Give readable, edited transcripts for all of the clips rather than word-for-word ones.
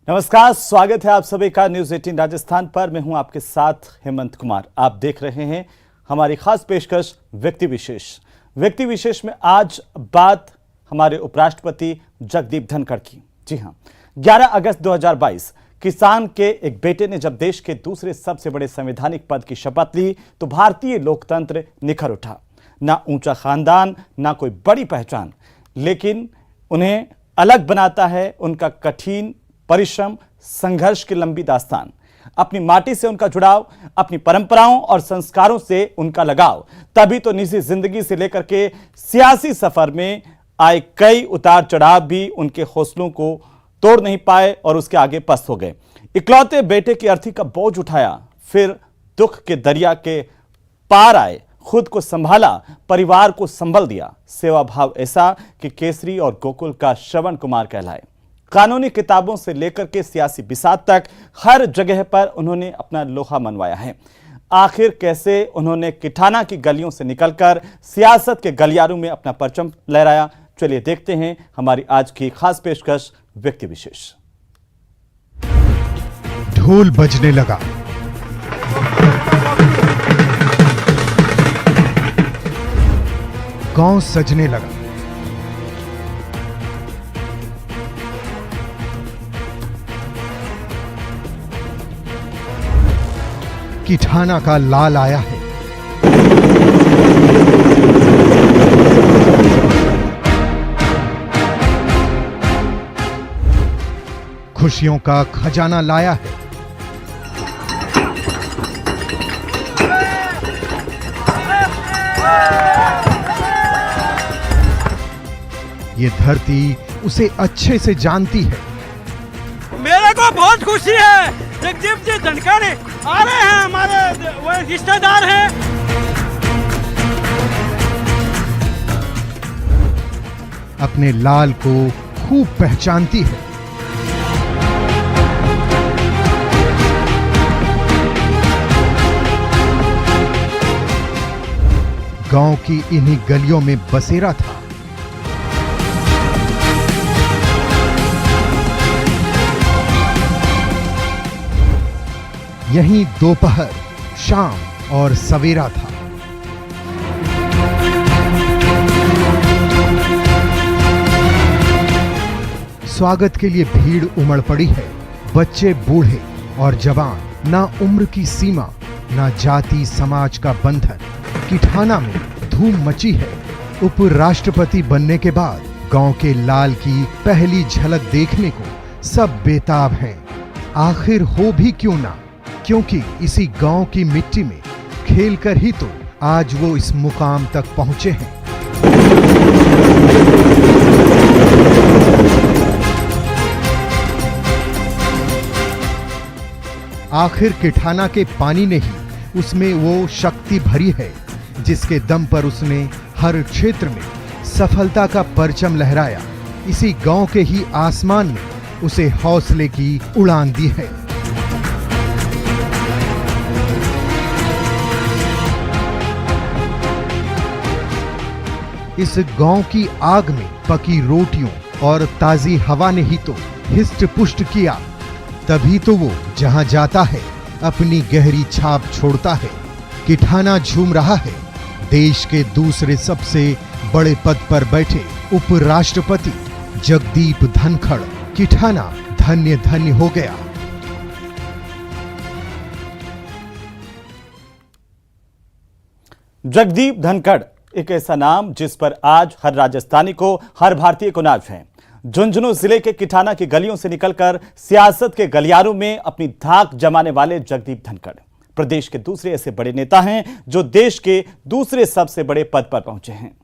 नमस्कार, स्वागत है आप सभी का न्यूज 18 राजस्थान पर। मैं हूं आपके साथ हेमंत कुमार। आप देख रहे हैं हमारी खास पेशकश व्यक्ति विशेष। व्यक्ति विशेष में आज बात हमारे उपराष्ट्रपति जगदीप धनखड़ की। जी हां, 11 अगस्त 2022 किसान के एक बेटे ने जब देश के दूसरे सबसे बड़े संवैधानिक पद की शपथ ली तो भारतीय लोकतंत्र निखर उठा। ना ऊंचा खानदान, ना कोई बड़ी पहचान, लेकिन उन्हें अलग बनाता है उनका कठिन परिश्रम, संघर्ष की लंबी दास्तान। अपनी माटी से उनका जुड़ाव, अपनी परंपराओं और संस्कारों से उनका लगाव, तभी तो निजी जिंदगी से लेकर के सियासी सफर में आए कई उतार चढ़ाव भी उनके हौसलों को तोड़ नहीं पाए और उसके आगे पस्त हो गए। इकलौते बेटे की अर्थी का बोझ उठाया, फिर दुख के दरिया के पार आए, खुद को संभाला, परिवार को संभल दिया। सेवा भाव ऐसा कि केसरी और गोकुल का श्रवण कुमार कहलाए। कानूनी किताबों से लेकर के सियासी बिसात तक हर जगह पर उन्होंने अपना लोहा मनवाया है। आखिर कैसे उन्होंने किठाना की गलियों से निकलकर सियासत के गलियारों में अपना परचम लहराया, चलिए देखते हैं हमारी आज की खास पेशकश व्यक्ति विशेष। ढोल बजने लगा, गांव सजने लगा, किठाना का लाल आया है। खुशियों का खजाना लाया है। ये धरती उसे अच्छे से जानती है। मेरे को बहुत खुशी है, जगदीप जी धनखड़ आ रहे हैं, हमारे वो रिश्तेदार हैं। अपने लाल को खूब पहचानती है। गांव की इन्हीं गलियों में बसेरा था। यहीं दोपहर, शाम और सवेरा था। स्वागत के लिए भीड़ उमड़ पड़ी है। बच्चे, बूढ़े और जवान, ना उम्र की सीमा, ना जाति समाज का बंधन। किठाना में धूम मची है। उपराष्ट्रपति बनने के बाद गांव के लाल की पहली झलक देखने को सब बेताब हैं। आखिर हो भी क्यों ना, क्योंकि इसी गांव की मिट्टी में खेलकर ही तो आज वो इस मुकाम तक पहुंचे हैं। आखिर किठाना के पानी ने ही उसमें वो शक्ति भरी है जिसके दम पर उसने हर क्षेत्र में सफलता का परचम लहराया। इसी गांव के ही आसमान ने उसे हौसले की उड़ान दी है। इस गांव की आग में पकी रोटियों और ताजी हवा ने ही तो हिस्ट पुष्ट किया। तभी तो वो जहां जाता है अपनी गहरी छाप छोड़ता है। किठाना झूम रहा है। देश के दूसरे सबसे बड़े पद पर बैठे उपराष्ट्रपति जगदीप धनखड़। किठाना धन्य धन्य हो गया। जगदीप धनखड़ एक ऐसा नाम जिस पर आज हर राजस्थानी को, हर भारतीय को नाज है। झुंझुनू जिले के किठाना की गलियों से निकलकर सियासत के गलियारों में अपनी धाक जमाने वाले जगदीप धनखड़ प्रदेश के दूसरे ऐसे बड़े नेता हैं जो देश के दूसरे सबसे बड़े पद पर पहुंचे हैं।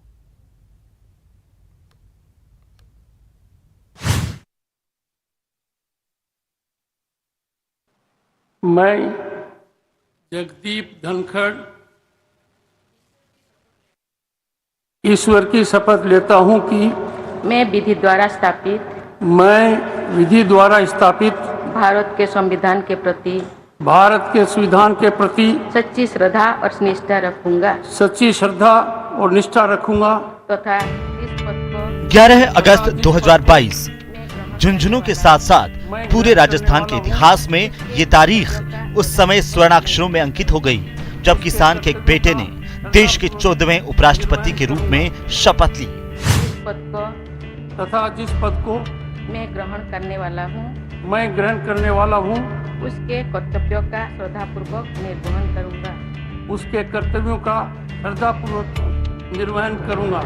मैं जगदीप धनखड़ ईश्वर की शपथ लेता हूं कि मैं विधि द्वारा स्थापित भारत के संविधान के प्रति सच्ची श्रद्धा और निष्ठा रखूंगा तथा इस पद को 11 अगस्त 2022 झुंझुनू के साथ साथ पूरे राजस्थान के इतिहास में ये तारीख उस समय स्वर्णाक्षरों में अंकित हो गई जब किसान के एक बेटे ने देश के 14वें उपराष्ट्रपति के रूप में शपथ ली। पद को तथा जिस पद को मैं ग्रहण करने वाला हूँ उसके कर्तव्यों का श्रद्धापूर्वक निर्वहन करूँगा। उसके कर्तव्यों का श्रद्धापूर्वक निर्वहन करूँगा।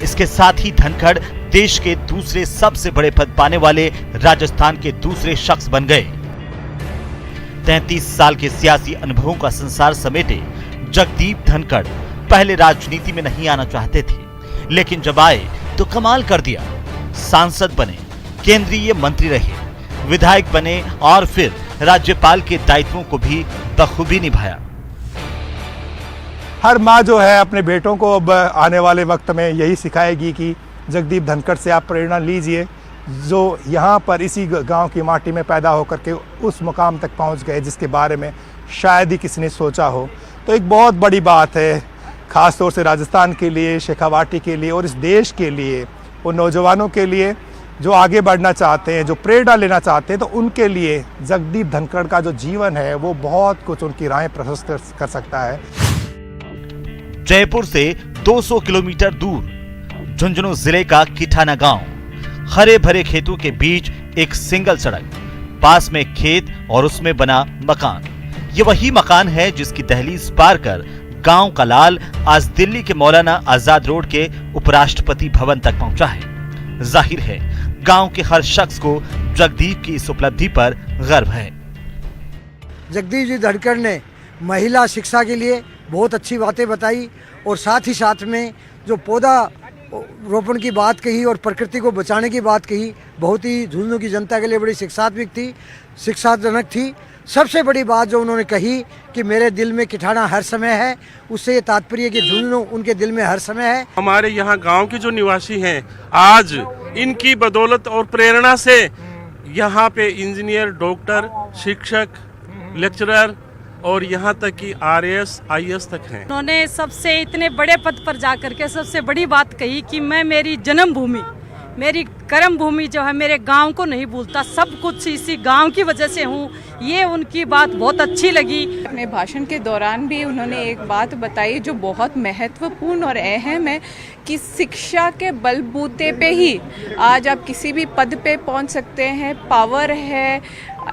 इसके साथ ही धनखड़ देश के दूसरे सबसे बड़े पद पाने वाले राजस्थान के दूसरे शख्स बन गए। 33 साल के सियासी अनुभवों का संसार समेटे जगदीप धनखड़ पहले राजनीति में नहीं आना चाहते थे, लेकिन जब आए तो कमाल कर दिया। सांसद बने, केंद्रीय मंत्री रहे, विधायक बने और फिर राज्यपाल के दायित्वों को भी बखूबी निभाया। हर माँ जो है अपने बेटों को अब आने वाले वक्त में यही सिखाएगी कि जगदीप धनखड़ से आप प्रेरणा लीजिए, जो यहाँ पर इसी गांव की माटी में पैदा होकर के उस मुकाम तक पहुँच गए जिसके बारे में शायद ही किसी ने सोचा हो। तो एक बहुत बड़ी बात है, ख़ास तौर से राजस्थान के लिए, शेखावाटी के लिए और इस देश के लिए, उन नौजवानों के लिए जो आगे बढ़ना चाहते हैं, जो प्रेरणा लेना चाहते हैं, तो उनके लिए जगदीप धनखड़ का जो जीवन है वो बहुत कुछ उनकी राहें प्रशस्त कर सकता है। जयपुर से 200 किलोमीटर दूर झुंझुनू जिले का किठाना गांव, हरे भरे खेतों के बीच एक सिंगल सड़क, पास में खेत और उसमें बना मकान। ये वही मकान है जिसकी दहलीज पार कर गांव का लाल आज दिल्ली के मौलाना आजाद रोड के उपराष्ट्रपति भवन तक पहुंचा है। जाहिर है गांव के हर शख्स को जगदीप की इस उपलब्धि पर गर्व है। जगदीप जी धनखड़ ने महिला शिक्षा के लिए बहुत अच्छी बातें बताई और साथ ही साथ में जो पौधा रोपण की बात कही और प्रकृति को बचाने की बात कही, बहुत ही झुंझुनू की जनता के लिए बड़ी शिक्षात्मक थी, शिक्षाजनक थी। सबसे बड़ी बात जो उन्होंने कही कि मेरे दिल में किठाना हर समय है, उससे ये तात्पर्य कि झुंझुनू उनके दिल में हर समय है। हमारे यहाँ गांव के जो निवासी हैं, आज इनकी बदौलत और प्रेरणा से यहाँ पे इंजीनियर, डॉक्टर, शिक्षक, लेक्चरर और यहाँ तक कि RAS, IAS तक हैं। उन्होंने सबसे इतने बड़े पद पर जाकर के सबसे बड़ी बात कही कि मैं मेरी जन्मभूमि, मेरी कर्म भूमि जो है, मेरे गांव को नहीं भूलता, सब कुछ इसी गांव की वजह से हूँ। ये उनकी बात बहुत अच्छी लगी। अपने भाषण के दौरान भी उन्होंने एक बात बताई जो बहुत महत्वपूर्ण और अहम है कि शिक्षा के बलबूते पे ही आज आप किसी भी पद पे पहुंच सकते हैं। पावर है,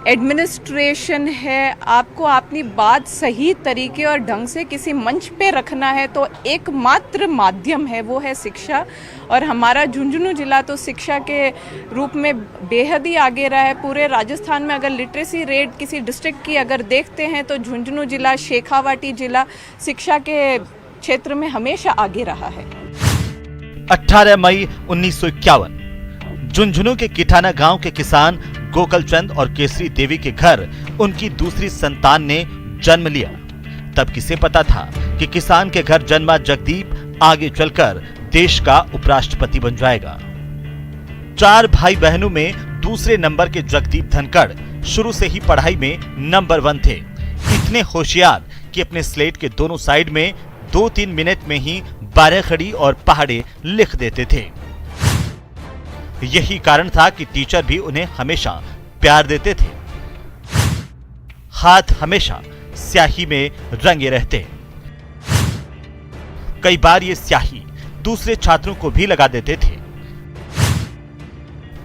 एडमिनिस्ट्रेशन है, आपको अपनी बात सही तरीके और ढंग से किसी मंच पे रखना है तो एकमात्र माध्यम है वो है शिक्षा। और हमारा झुंझुनू जिला तो शिक्षा के रूप में बेहद ही आगे रहा है। पूरे राजस्थान में अगर लिटरेसी रेट किसी डिस्ट्रिक्ट की अगर देखते हैं तो झुंझुनू जिला, शेखावाटी जिला शिक्षा के क्षेत्र में हमेशा आगे रहा है। 18 मई 1951 झुंझुनू के किठाना गांव के किसान गोकल चंद और केसरी देवी के घर उनकी दूसरी संतान ने जन्म लिया। तब किसे पता था कि किसान के घर जन्मा जगदीप आगे चलकर देश का उपराष्ट्रपति बन जाएगा। 4 भाई बहनों में दूसरे नंबर के जगदीप धनखड़ शुरू से ही पढ़ाई में नंबर 1 थे। इतने होशियार कि अपने स्लेट के दोनों साइड में 2-3 मिनट में ही 12 खड़ी और पहाड़े लिख देते थे। यही कारण था कि टीचर भी उन्हें हमेशा प्यार देते थे। हाथ हमेशा स्याही में रंगे रहते। कई बार ये स्याही दूसरे छात्रों को भी लगा देते थे।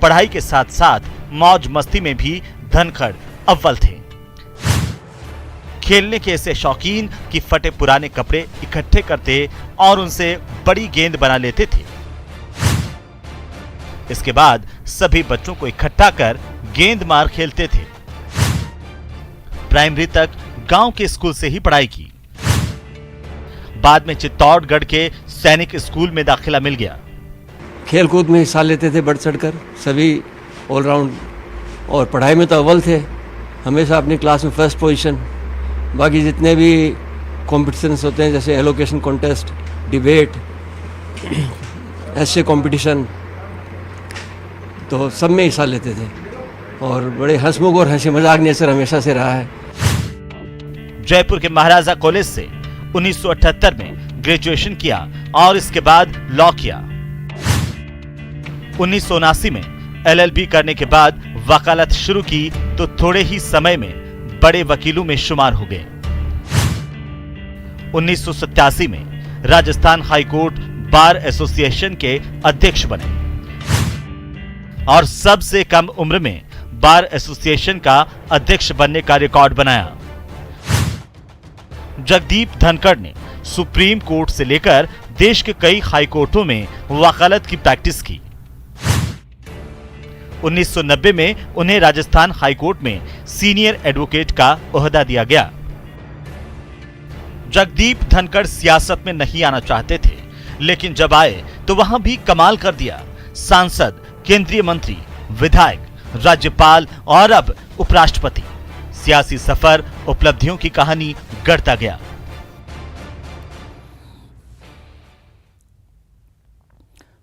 पढ़ाई के साथ साथ मौज मस्ती में भी धनखड़ अव्वल थे। खेलने के ऐसे शौकीन कि फटे पुराने कपड़े इकट्ठे करते और उनसे बड़ी गेंद बना लेते थे। इसके बाद सभी बच्चों को इकट्ठा कर गेंद मार खेलते थे। प्राइमरी तक गांव के स्कूल से ही पढ़ाई की। बाद में चित्तौड़गढ़ के सैनिक स्कूल में दाखिला मिल गया। खेल कूद में हिस्सा लेते थे बढ़ चढ़कर, सभी ऑलराउंड, और पढ़ाई में तो अव्वल थे, हमेशा अपनी क्लास में फर्स्ट पोजीशन। बाकी जितने भी कॉम्पिटिशन्स होते हैं जैसे एलोकेशन कॉन्टेस्ट, डिबेट, ऐसे कंपटीशन, तो सब में हिस्सा लेते थे और बड़े हंसमुख और हंसी मजाक नेचर हमेशा से रहा है। जयपुर के महाराजा कॉलेज से 1978 में ग्रेजुएशन किया और इसके बाद लॉ किया। 1979 में LLB करने के बाद वकालत शुरू की तो थोड़े ही समय में बड़े वकीलों में शुमार हो गए। 1987 में राजस्थान हाईकोर्ट बार एसोसिएशन के अध्यक्ष बने और सबसे कम उम्र में बार एसोसिएशन का अध्यक्ष बनने का रिकॉर्ड बनाया। जगदीप धनखड़ ने सुप्रीम कोर्ट से लेकर देश के कई हाई कोर्टों में वकालत की प्रैक्टिस की। 1990 में उन्हें राजस्थान हाईकोर्ट में सीनियर एडवोकेट का ओहदा दिया गया। जगदीप धनखड़ सियासत में नहीं आना चाहते थे, लेकिन जब आए तो वहां भी कमाल कर दिया। सांसद, केंद्रीय मंत्री, विधायक, राज्यपाल और अब उपराष्ट्रपति। सियासी सफर, उपलब्धियों की कहानी गढ़ता गया।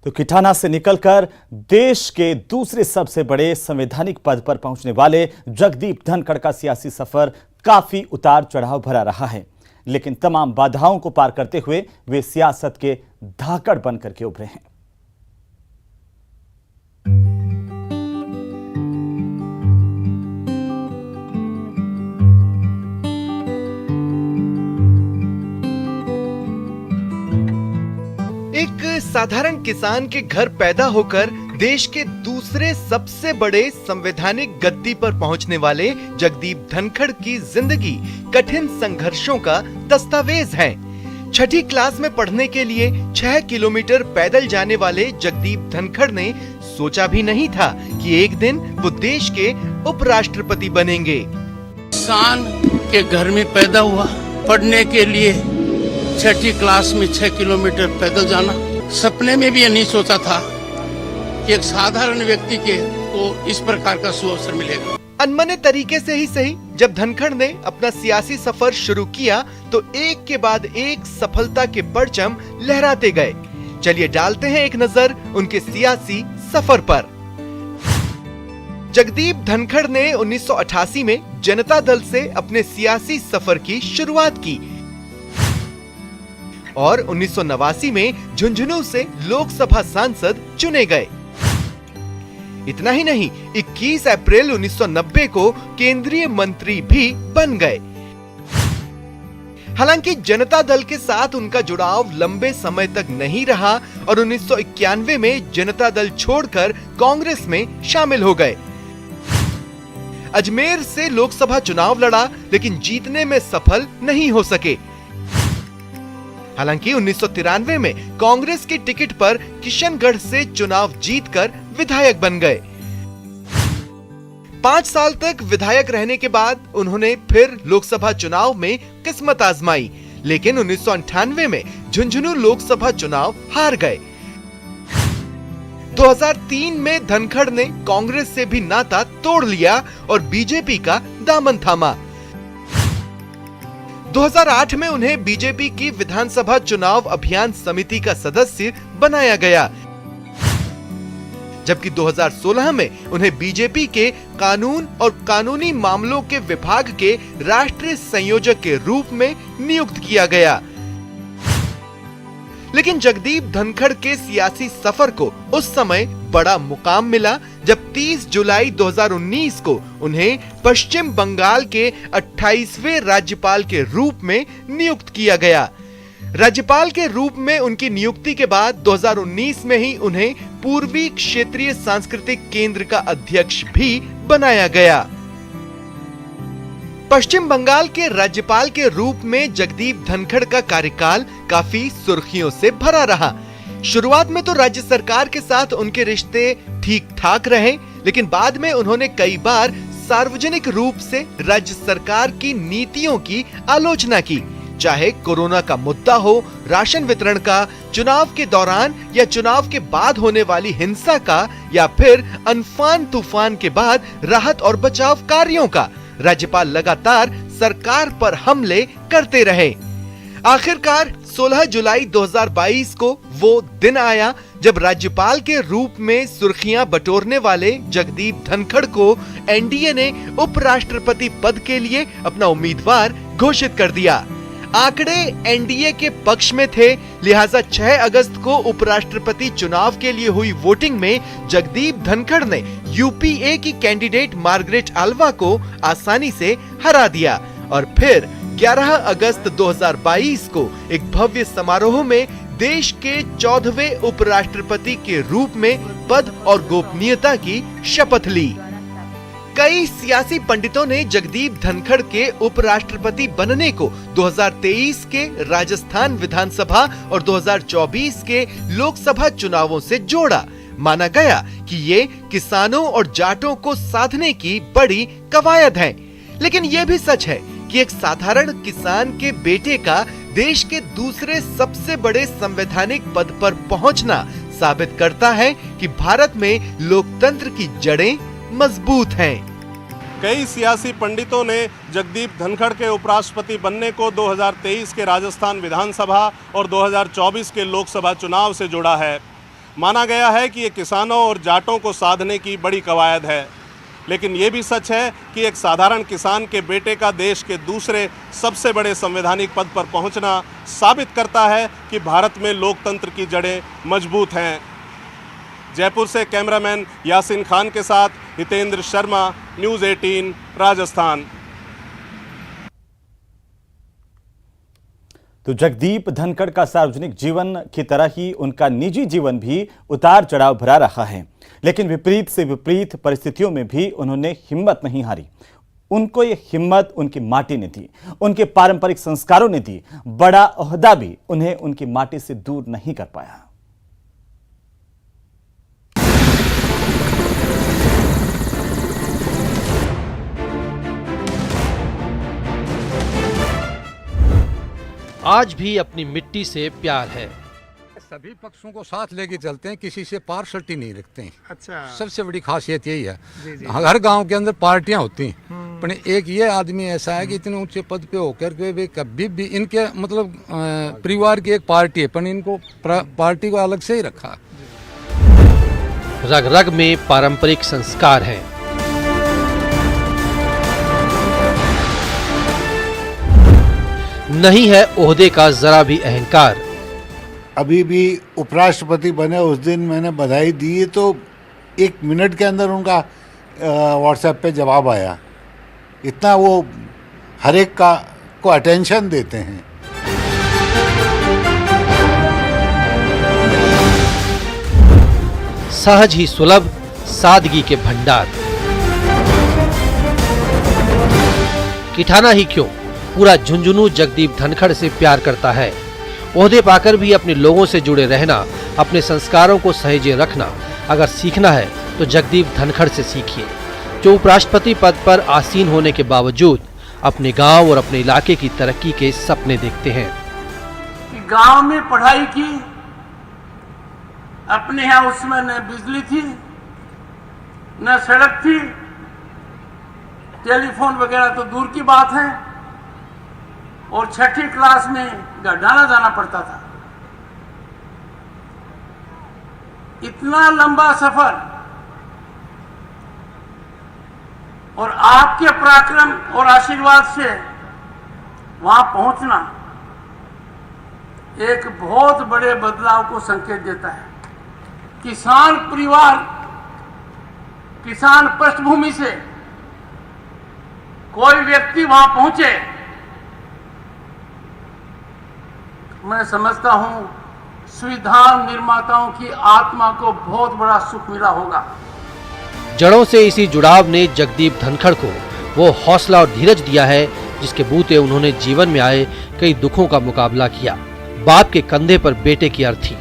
तो किठाना से निकलकर देश के दूसरे सबसे बड़े संवैधानिक पद पर पहुंचने वाले जगदीप धनखड़ का सियासी सफर काफी उतार चढ़ाव भरा रहा है, लेकिन तमाम बाधाओं को पार करते हुए वे सियासत के धाकड़ बनकर के उभरे हैं। एक साधारण किसान के घर पैदा होकर देश के दूसरे सबसे बड़े संवैधानिक गद्दी पर पहुंचने वाले जगदीप धनखड़ की जिंदगी कठिन संघर्षों का दस्तावेज है। छठी क्लास में पढ़ने के लिए 6 किलोमीटर पैदल जाने वाले जगदीप धनखड़ ने सोचा भी नहीं था कि एक दिन वो देश के उपराष्ट्रपति बनेंगे। किसान के घर में पैदा हुआ, पढ़ने के लिए छठी क्लास में 6 किलोमीटर पैदल जाना। सपने में भी ये नहीं सोचा था कि एक साधारण व्यक्ति को इस प्रकार का सुअवसर मिलेगा। अनमने तरीके से ही सही, जब धनखड़ ने अपना सियासी सफर शुरू किया तो एक के बाद एक सफलता के परचम लहराते गए। चलिए डालते हैं एक नजर उनके सियासी सफर पर। जगदीप धनखड़ ने 1988 में जनता दल से अपने सियासी सफर की शुरुआत की और 1989 में झुंझुनू से लोकसभा सांसद चुने गए। इतना ही नहीं, 21 अप्रैल 1990 को केंद्रीय मंत्री भी बन गए। हालांकि जनता दल के साथ उनका जुड़ाव लंबे समय तक नहीं रहा और 1991 में जनता दल छोड़कर कांग्रेस में शामिल हो गए। अजमेर से लोकसभा चुनाव लड़ा, लेकिन जीतने में सफल नहीं हो सके। हालांकि 1993 में कांग्रेस की टिकट पर किशनगढ़ से चुनाव जीतकर विधायक बन गए। 5 साल तक विधायक रहने के बाद उन्होंने फिर लोकसभा चुनाव में किस्मत आजमाई, लेकिन 1998 में झुंझुनू लोकसभा चुनाव हार गए। 2003 में धनखड़ ने कांग्रेस से भी नाता तोड़ लिया और बीजेपी का दामन थामा। 2008 में उन्हें बीजेपी की विधानसभा चुनाव अभियान समिति का सदस्य बनाया गया, जबकि 2016 में उन्हें बीजेपी के कानून और कानूनी मामलों के विभाग के राष्ट्रीय संयोजक के रूप में नियुक्त किया गया। लेकिन जगदीप धनखड़ के सियासी सफर को उस समय बड़ा मुकाम मिला जब 30 जुलाई 2019 को उन्हें पश्चिम बंगाल के 28वें राज्यपाल के रूप में नियुक्त किया गया। राज्यपाल के रूप में उनकी नियुक्ति के बाद 2019 में ही उन्हें पूर्वी क्षेत्रीय सांस्कृतिक केंद्र का अध्यक्ष भी बनाया गया। पश्चिम बंगाल के राज्यपाल के रूप में जगदीप धनखड़ का कार्यकाल काफी सुर्खियों से भरा रहा। शुरुआत में तो राज्य सरकार के साथ उनके रिश्ते ठीक ठाक रहे, लेकिन बाद में उन्होंने कई बार सार्वजनिक रूप से राज्य सरकार की नीतियों की आलोचना की, चाहे कोरोना का मुद्दा हो, राशन वितरण का, चुनाव के दौरान या चुनाव के बाद होने वाली हिंसा का, या फिर अम्फान तूफान के बाद राहत और बचाव कार्यों का। राज्यपाल लगातार सरकार पर हमले करते रहे। आखिरकार 16 जुलाई 2022 को वो दिन आया जब राज्यपाल के रूप में सुर्खियां बटोरने वाले जगदीप धनखड़ को एनडीए ने उपराष्ट्रपति पद के लिए अपना उम्मीदवार घोषित कर दिया। आंकड़े एनडीए के पक्ष में थे, लिहाजा 6 अगस्त को उपराष्ट्रपति चुनाव के लिए हुई वोटिंग में जगदीप धनखड़ ने यूपीए की कैंडिडेट मार्गरेट अल्वा को आसानी से हरा दिया और फिर 11 अगस्त 2022 को एक भव्य समारोह में देश के 14वें उपराष्ट्रपति के रूप में पद और गोपनीयता की शपथ ली। कई सियासी पंडितों ने जगदीप धनखड़ के उपराष्ट्रपति बनने को 2023 के राजस्थान विधानसभा और 2024 के लोकसभा चुनावों से जोड़ा। माना गया कि ये किसानों और जाटों को साधने की बड़ी कवायद है। लेकिन ये भी सच है कि एक साधारण किसान के बेटे का देश के दूसरे सबसे बड़े संवैधानिक पद पर पहुंचना साबित करता है कि भारत में लोकतंत्र की जड़ें मजबूत हैं। कई सियासी पंडितों ने जगदीप धनखड़ के उपराष्ट्रपति बनने को 2023 के राजस्थान विधानसभा और 2024 के लोकसभा चुनाव से जोड़ा है। माना गया है कि ये किसानों और जाटों को साधने की बड़ी कवायद है। लेकिन ये भी सच है कि एक साधारण किसान के बेटे का देश के दूसरे सबसे बड़े संवैधानिक पद पर पहुंचना साबित करता है कि भारत में लोकतंत्र की जड़ें मजबूत हैं। जयपुर से कैमरामैन यासीन खान के साथ हितेंद्र शर्मा, न्यूज़ 18 राजस्थान। तो जगदीप धनखड़ का सार्वजनिक जीवन की तरह ही उनका निजी जीवन भी उतार चढ़ाव भरा रहा है, लेकिन विपरीत से विपरीत परिस्थितियों में भी उन्होंने हिम्मत नहीं हारी। उनको ये हिम्मत उनकी माटी ने दी, उनके पारंपरिक संस्कारों ने दी। बड़ा ओहदा भी उन्हें उनकी माटी से दूर नहीं कर पाया। आज भी अपनी मिट्टी से प्यार है। सभी पक्षों को साथ लेके चलते हैं, किसी से पार्शलिटी नहीं रखते हैं। अच्छा, सबसे बड़ी खासियत यही है। हर गांव के अंदर पार्टियां होती हैं, पर एक ये आदमी ऐसा है कि इतने ऊंचे पद पे होकर के वे कभी भी इनके मतलब परिवार की एक पार्टी है, पर इनको पार्टी को अलग से ही रखा। रग रग में पारंपरिक संस्कार हैं। नहीं है ओहदे का जरा भी अहंकार। अभी भी उपराष्ट्रपति बने उस दिन मैंने बधाई दी तो 1 मिनट के अंदर उनका व्हाट्सएप पे जवाब आया। इतना वो हर एक का को अटेंशन देते हैं। सहज ही सुलभ सादगी के भंडार। किठाना ही क्यों, पूरा झुंझुनू जगदीप धनखड़ से प्यार करता है। ओहदे पाकर भी अपने लोगों से जुड़े रहना, अपने संस्कारों को सहेजे रखना अगर सीखना है तो जगदीप धनखड़ से सीखिए, जो उपराष्ट्रपति पद पर आसीन होने के बावजूद अपने गांव और अपने इलाके की तरक्की के सपने देखते हैं। गांव में पढ़ाई की, अपने यहाँ उसमें न बिजली थी, न सड़क थी, टेलीफोन वगैरह तो दूर की बात है, और 6ठी क्लास में गढ़ाना जाना पड़ता था। इतना लंबा सफर और आपके पराक्रम और आशीर्वाद से वहां पहुंचना एक बहुत बड़े बदलाव को संकेत देता है। किसान परिवार, किसान पृष्ठभूमि से कोई व्यक्ति वहां पहुंचे, मैं समझता हूं संविधान निर्माताओं की आत्मा को बहुत बड़ा सुख मिला होगा। जड़ों से इसी जुड़ाव ने जगदीप धनखड़ को वो हौसला और धीरज दिया है जिसके बूते उन्होंने जीवन में आए कई दुखों का मुकाबला किया। बाप के कंधे पर बेटे की अर्थी।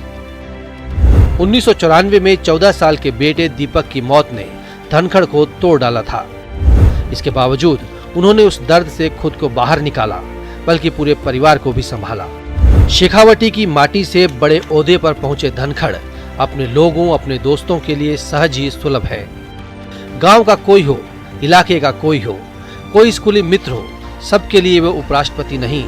1994 में 14 साल के बेटे दीपक की मौत ने धनखड़ को तोड़ डाला था। इसके बावजूद उन्होंने उस दर्द से खुद को बाहर निकाला, बल्कि पूरे परिवार को भी संभाला। शेखावटी की माटी से बड़े ओहदे पर पहुंचे धनखड़ अपने लोगों, अपने दोस्तों के लिए सहज ही सुलभ है। गांव का कोई हो, इलाके का कोई हो, कोई स्कूली मित्र हो, सबके लिए वे उपराष्ट्रपति नहीं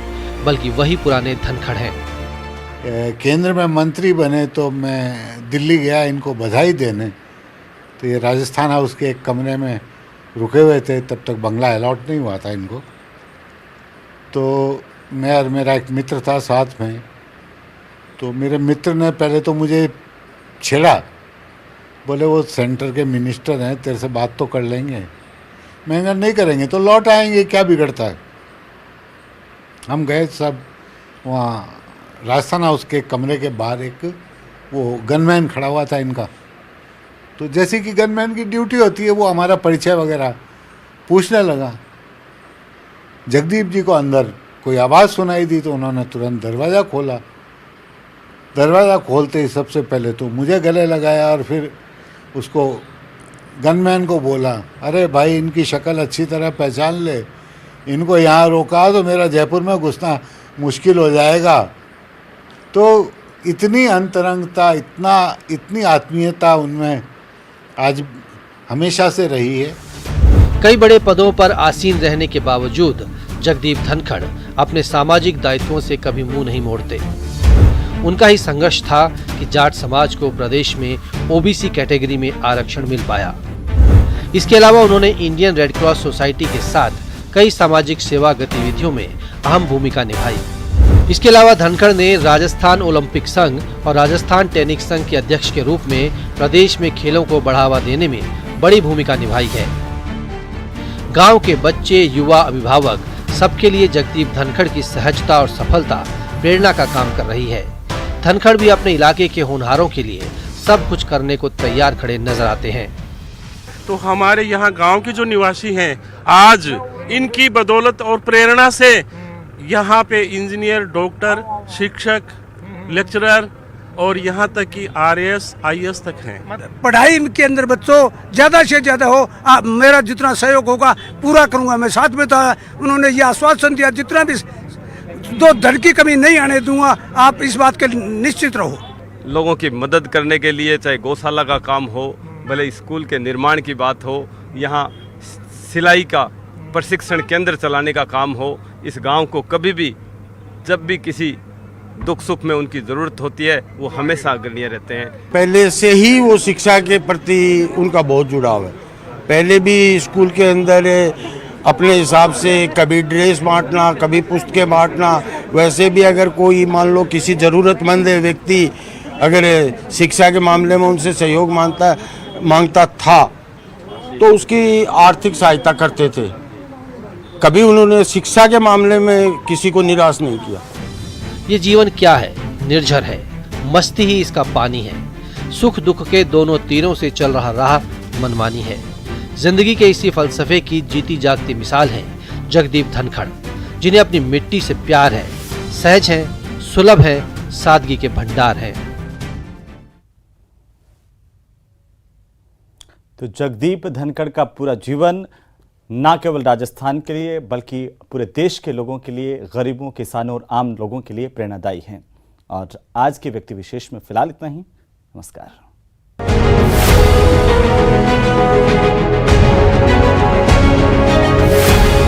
बल्कि वही पुराने धनखड़ हैं। केंद्र में मंत्री बने तो मैं दिल्ली गया इनको बधाई देने, तो ये राजस्थान हाउस के एक कमरे में रुके हुए थे, तब तक बंगला अलॉट नहीं हुआ था इनको। तो मैं और मेरा एक मित्र था साथ में, तो मेरे मित्र ने पहले तो मुझे छेड़ा, बोले वो सेंटर के मिनिस्टर हैं, तेरे से बात तो कर लेंगे। मैं कहा नहीं करेंगे तो लौट आएंगे, क्या बिगड़ता है। हम गए सब वहाँ राजस्थान हाउस के कमरे के बाहर, एक वो गनमैन खड़ा हुआ था इनका। तो जैसे कि गनमैन की ड्यूटी होती है, वो हमारा परिचय वगैरह पूछने लगा। जगदीप जी को अंदर कोई आवाज़ सुनाई दी तो उन्होंने तुरंत दरवाज़ा खोला। दरवाज़ा खोलते ही सबसे पहले तो मुझे गले लगाया और फिर उसको गनमैन को बोला, अरे भाई इनकी शक्ल अच्छी तरह पहचान ले, इनको यहाँ रोका तो मेरा जयपुर में घुसना मुश्किल हो जाएगा। तो इतनी अंतरंगता, इतनी आत्मीयता उनमें आज हमेशा से रही है। कई बड़े पदों पर आसीन रहने के बावजूद जगदीप धनखड़ अपने सामाजिक दायित्वों से कभी मुंह नहीं मोड़ते। उनका ही संघर्ष था कि जाट समाज को प्रदेश में ओबीसी कैटेगरी में आरक्षण मिल पाया। इसके अलावा उन्होंने इंडियन रेड क्रॉस सोसाइटी के साथ कई सामाजिक सेवा गतिविधियों में अहम भूमिका निभाई। इसके अलावा धनखड़ ने राजस्थान ओलंपिक संघ और राजस्थान टेनिस संघ के अध्यक्ष के रूप में प्रदेश में खेलों को बढ़ावा देने में बड़ी भूमिका निभाई है। गांव के बच्चे, युवा, अभिभावक सबके लिए जगदीप धनखड़ की सहजता और सफलता प्रेरणा का काम कर रही है। धनखड़ भी अपने इलाके के होनहारों के लिए सब कुछ करने को तैयार खड़े नजर आते हैं। तो हमारे यहाँ गांव के जो निवासी हैं, आज इनकी बदौलत और प्रेरणा से यहाँ पे इंजीनियर, डॉक्टर, शिक्षक, लेक्चरर और यहाँ तक कि RAS, IAS तक हैं। पढ़ाई के अंदर बच्चों ज़्यादा से ज़्यादा हो, मेरा जितना सहयोग होगा पूरा करूँगा। मैं साथ में था, उन्होंने ये आश्वासन दिया जितना भी दो धन की कमी नहीं आने दूंगा, आप इस बात के निश्चित रहो। लोगों की मदद करने के लिए, चाहे गौशाला का काम हो, भले स्कूल के निर्माण की बात हो, यहाँ सिलाई का प्रशिक्षण केंद्र चलाने का काम हो, इस गांव को कभी भी जब भी किसी दुख सुख में उनकी ज़रूरत होती है वो हमेशा अग्रणी रहते हैं। पहले से ही वो शिक्षा के प्रति उनका बहुत जुड़ाव है। पहले भी स्कूल के अंदर अपने हिसाब से कभी ड्रेस बांटना, कभी पुस्तकें बांटना, वैसे भी अगर कोई मान लो किसी ज़रूरतमंद व्यक्ति अगर शिक्षा के मामले में उनसे सहयोग मांगता था तो उसकी आर्थिक सहायता करते थे। कभी उन्होंने शिक्षा के मामले में किसी को निराश नहीं किया। ये जीवन क्या है? निर्झर है, मस्ती ही इसका पानी है। सुख दुख के दोनों तीरों से चल रहा राह मनमानी है। जिंदगी के इसी फलसफे की जीती जागती मिसाल है जगदीप धनखड़, जिन्हें अपनी मिट्टी से प्यार है, सहज है, सुलभ है, सादगी के भंडार है। तो जगदीप धनखड़ का पूरा जीवन न केवल राजस्थान के लिए बल्कि पूरे देश के लोगों के लिए, गरीबों, किसानों और आम लोगों के लिए प्रेरणादायी हैं। और आज के व्यक्ति विशेष में फिलहाल इतना ही। नमस्कार।